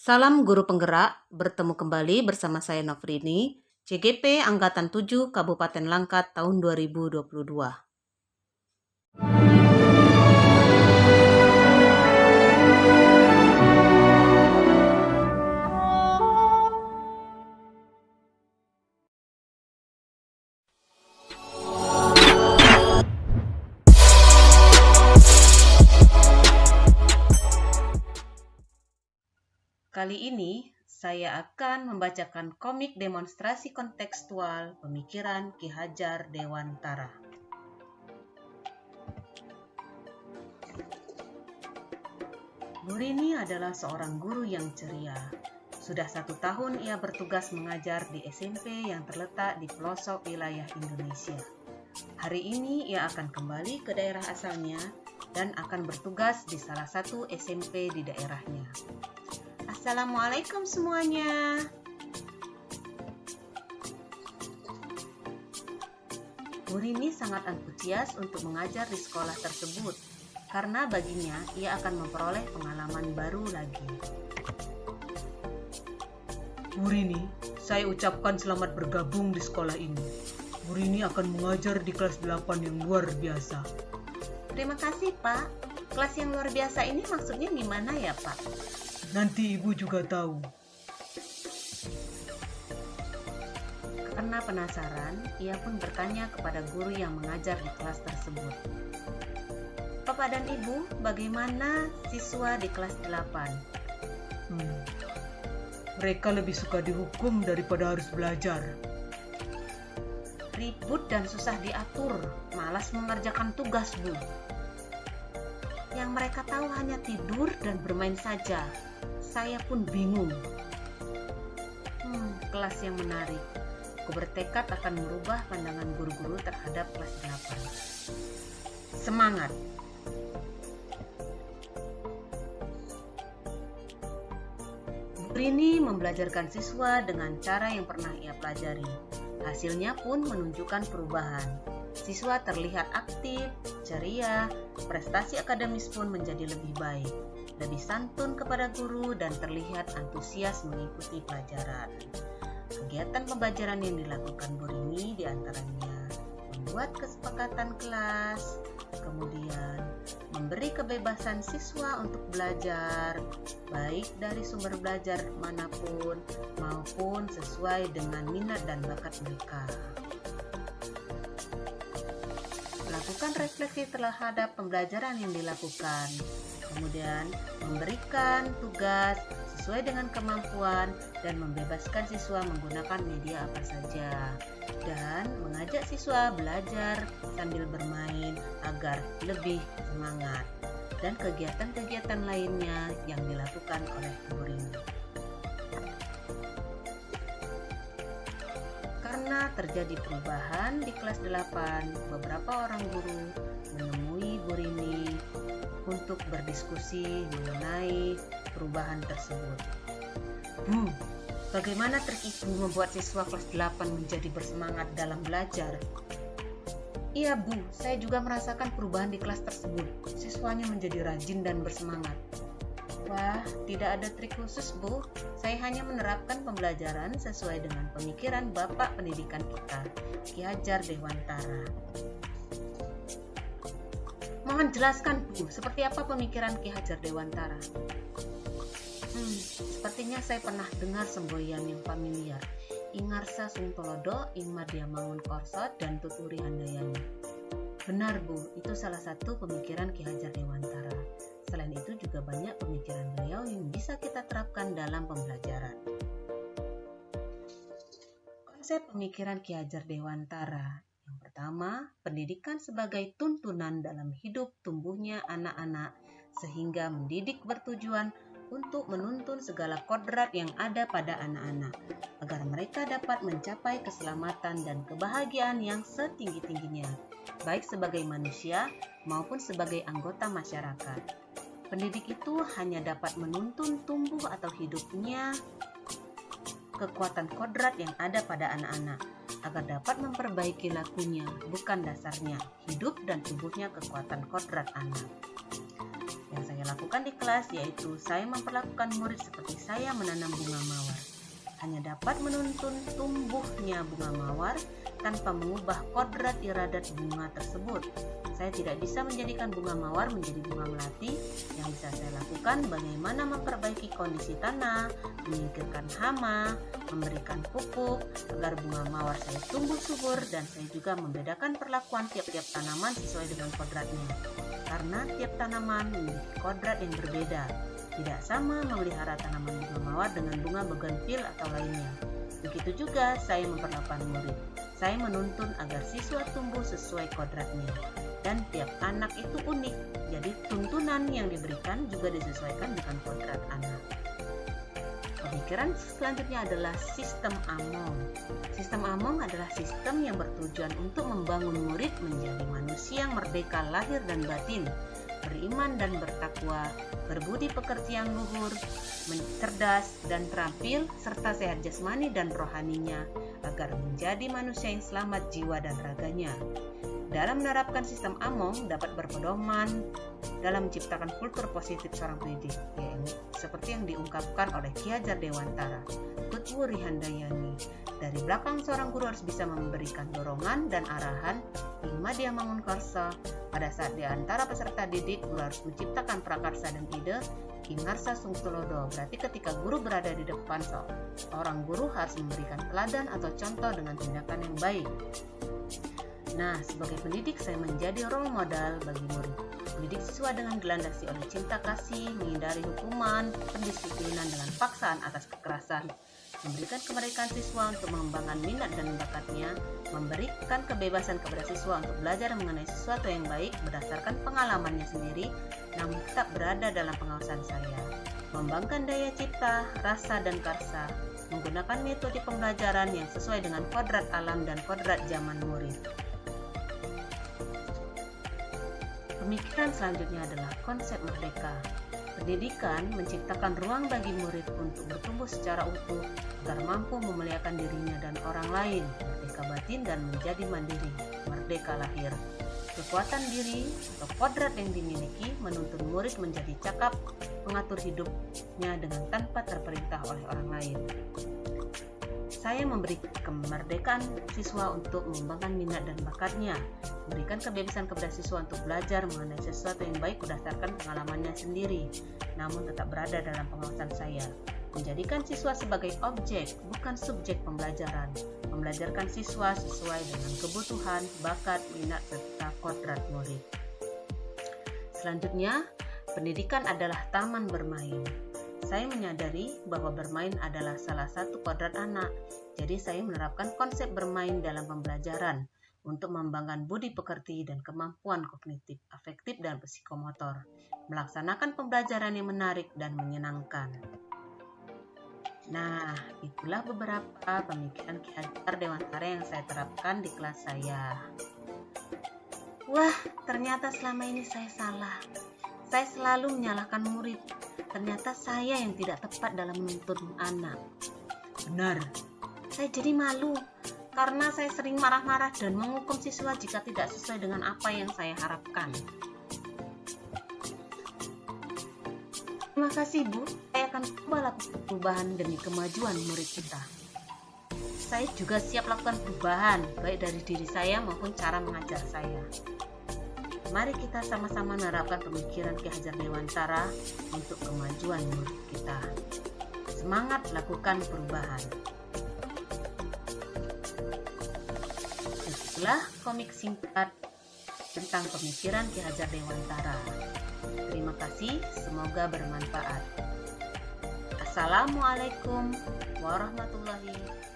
Salam Guru Penggerak, bertemu kembali bersama saya Nofrini, CGP Angkatan 7 Kabupaten Langkat tahun 2022. Kali ini saya akan membacakan komik demonstrasi kontekstual pemikiran Ki Hajar Dewantara. Bu Rini adalah seorang guru yang ceria. Sudah 1 tahun ia bertugas mengajar di SMP yang terletak di pelosok wilayah Indonesia. Hari ini ia akan kembali ke daerah asalnya dan akan bertugas di salah satu SMP di daerahnya. Assalamualaikum semuanya. Bu Rini sangat antusias untuk mengajar di sekolah tersebut karena baginya ia akan memperoleh pengalaman baru lagi. Bu Rini, saya ucapkan selamat bergabung di sekolah ini. Bu Rini akan mengajar di kelas 8 yang luar biasa. Terima kasih, Pak. Kelas yang luar biasa ini maksudnya gimana ya, Pak? Nanti Ibu juga tahu. Karena penasaran, ia pun bertanya kepada guru yang mengajar di kelas tersebut. Bapak dan Ibu, bagaimana siswa di kelas 8? Mereka lebih suka dihukum daripada harus belajar. Ribut dan susah diatur, malas mengerjakan tugas, Bu. Yang mereka tahu hanya tidur dan bermain saja. Saya pun bingung. Kelas yang menarik. Aku bertekad akan merubah pandangan guru-guru terhadap kelas 8. Semangat! Bu Rini membelajarkan siswa dengan cara yang pernah ia pelajari. Hasilnya pun menunjukkan perubahan. Siswa terlihat aktif, ceria, prestasi akademis pun menjadi lebih baik, lebih santun kepada guru dan terlihat antusias mengikuti pelajaran. Kegiatan pembelajaran yang dilakukan Bu Rini diantaranya membuat kesepakatan kelas, kemudian memberi kebebasan siswa untuk belajar, baik dari sumber belajar manapun maupun sesuai dengan minat dan bakat mereka. Melakukan refleksi terhadap pembelajaran yang dilakukan, kemudian memberikan tugas sesuai dengan kemampuan dan membebaskan siswa menggunakan media apa saja, dan mengajak siswa belajar sambil bermain agar lebih semangat, dan kegiatan-kegiatan lainnya yang dilakukan oleh Bu Rini. Karena terjadi perubahan di kelas 8, beberapa orang guru menemui Bu Rini untuk berdiskusi mengenai perubahan tersebut. Bu, Bagaimana trik Ibu membuat siswa kelas 8 menjadi bersemangat dalam belajar? Iya, Bu, saya juga merasakan perubahan di kelas tersebut. Siswanya menjadi rajin dan bersemangat. Wah, tidak ada trik khusus, Bu. Saya hanya menerapkan pembelajaran sesuai dengan pemikiran Bapak Pendidikan kita, Ki Hajar Dewantara. Mohon jelaskan, Bu, seperti apa pemikiran Ki Hajar Dewantara? Sepertinya saya pernah dengar semboyan yang familiar. Ingarsa Sungtolodo, Ingmadya Mangun Korsot, dan Tuturi Handayani. Benar, Bu, itu salah satu pemikiran Ki Hajar Dewantara. Selain itu juga banyak pemikiran beliau yang bisa kita terapkan dalam pembelajaran. Konsep pemikiran Ki Hajar Dewantara. Yang pertama, pendidikan sebagai tuntunan dalam hidup tumbuhnya anak-anak, sehingga mendidik bertujuan untuk menuntun segala kodrat yang ada pada anak-anak, agar mereka dapat mencapai keselamatan dan kebahagiaan yang setinggi-tingginya, baik sebagai manusia maupun sebagai anggota masyarakat. Pendidik itu hanya dapat menuntun tumbuh atau hidupnya kekuatan kodrat yang ada pada anak-anak, agar dapat memperbaiki lakunya, bukan dasarnya, hidup dan tumbuhnya kekuatan kodrat anak. Yang saya lakukan di kelas yaitu saya memperlakukan murid seperti saya menanam bunga mawar. Hanya dapat menuntun tumbuhnya bunga mawar tanpa mengubah kodrat iradat bunga tersebut. Saya tidak bisa menjadikan bunga mawar menjadi bunga melati. Yang bisa saya lakukan bagaimana memperbaiki kondisi tanah, menyingkirkan hama, memberikan pupuk agar bunga mawar saya tumbuh subur, dan saya juga membedakan perlakuan tiap-tiap tanaman sesuai dengan kodratnya. Karena tiap tanaman memiliki kodrat yang berbeda. Tidak sama memelihara tanaman bunga mawar dengan bunga bougainville atau lainnya. Begitu juga saya memperlakukan murid. Saya menuntun agar siswa tumbuh sesuai kodratnya. Dan tiap anak itu unik, jadi tuntunan yang diberikan juga disesuaikan dengan kodrat anak. Pemikiran selanjutnya adalah sistem Among. Sistem Among adalah sistem yang bertujuan untuk membangun murid menjadi manusia yang merdeka lahir dan batin, beriman dan bertakwa, berbudi pekerti yang luhur, cerdas dan terampil, serta sehat jasmani dan rohaninya, agar menjadi manusia yang selamat jiwa dan raganya. Dalam menerapkan sistem Among dapat berpedoman dalam menciptakan kultur positif seorang pendidik, seperti yang diungkapkan oleh Ki Hajar Dewantara, Tutwu Rihandayani. Dari belakang seorang guru harus bisa memberikan dorongan dan arahan hingga dia mangunkarsa. Pada saat di antara peserta didik, guru harus menciptakan prakarsa dan ide ingarsa sungtulodo. Berarti ketika guru berada di depan, seorang guru harus memberikan teladan atau contoh dengan tindakan yang baik. Nah, sebagai pendidik saya menjadi role model bagi murid. Mendidik siswa dengan dilandasi oleh cinta kasih, menghindari hukuman, pendisiplinan dengan paksaan atas kekerasan, memberikan kemerdekaan siswa untuk mengembangkan minat dan bakatnya, memberikan kebebasan kepada siswa untuk belajar mengenai sesuatu yang baik berdasarkan pengalamannya sendiri, namun tetap berada dalam pengawasan saya. Mengembangkan daya cipta, rasa, dan karsa, menggunakan metode pembelajaran yang sesuai dengan kodrat alam dan kodrat zaman murid. Pemikiran selanjutnya adalah konsep merdeka. Pendidikan menciptakan ruang bagi murid untuk bertumbuh secara utuh agar mampu memuliakan dirinya dan orang lain, merdeka batin dan menjadi mandiri, merdeka lahir. Kekuatan diri atau kodrat yang dimiliki menuntun murid menjadi cakap, mengatur hidupnya dengan tanpa terperintah oleh orang lain. Saya memberi kemerdekaan siswa untuk mengembangkan minat dan bakatnya, memberikan kebebasan kepada siswa untuk belajar mengenai sesuatu yang baik berdasarkan pengalamannya sendiri, namun tetap berada dalam pengawasan saya. Menjadikan siswa sebagai objek, bukan subjek pembelajaran. Membelajarkan siswa sesuai dengan kebutuhan, bakat, minat, serta kodrat murid. Selanjutnya, pendidikan adalah taman bermain. Saya menyadari bahwa bermain adalah salah satu kodrat anak, jadi saya menerapkan konsep bermain dalam pembelajaran untuk mengembangkan budi pekerti dan kemampuan kognitif, afektif, dan psikomotor, melaksanakan pembelajaran yang menarik dan menyenangkan. Nah, itulah beberapa pemikiran Ki Hajar Dewantara yang saya terapkan di kelas saya. Wah, ternyata selama ini saya salah. Saya selalu menyalahkan murid. Ternyata saya yang tidak tepat dalam menuntun anak. Benar. Saya jadi malu karena saya sering marah-marah dan menghukum siswa jika tidak sesuai dengan apa yang saya harapkan. Terima kasih, Bu. Saya akan coba lakukan perubahan demi kemajuan murid kita. Saya juga siap lakukan perubahan, baik dari diri saya maupun cara mengajar saya. Mari kita sama-sama menerapkan pemikiran Ki Hajar Dewantara untuk kemajuan murid kita. Semangat lakukan perubahan. Itulah komik singkat tentang pemikiran Ki Hajar Dewantara. Terima kasih, semoga bermanfaat. Assalamualaikum warahmatullahi wabarakatuh.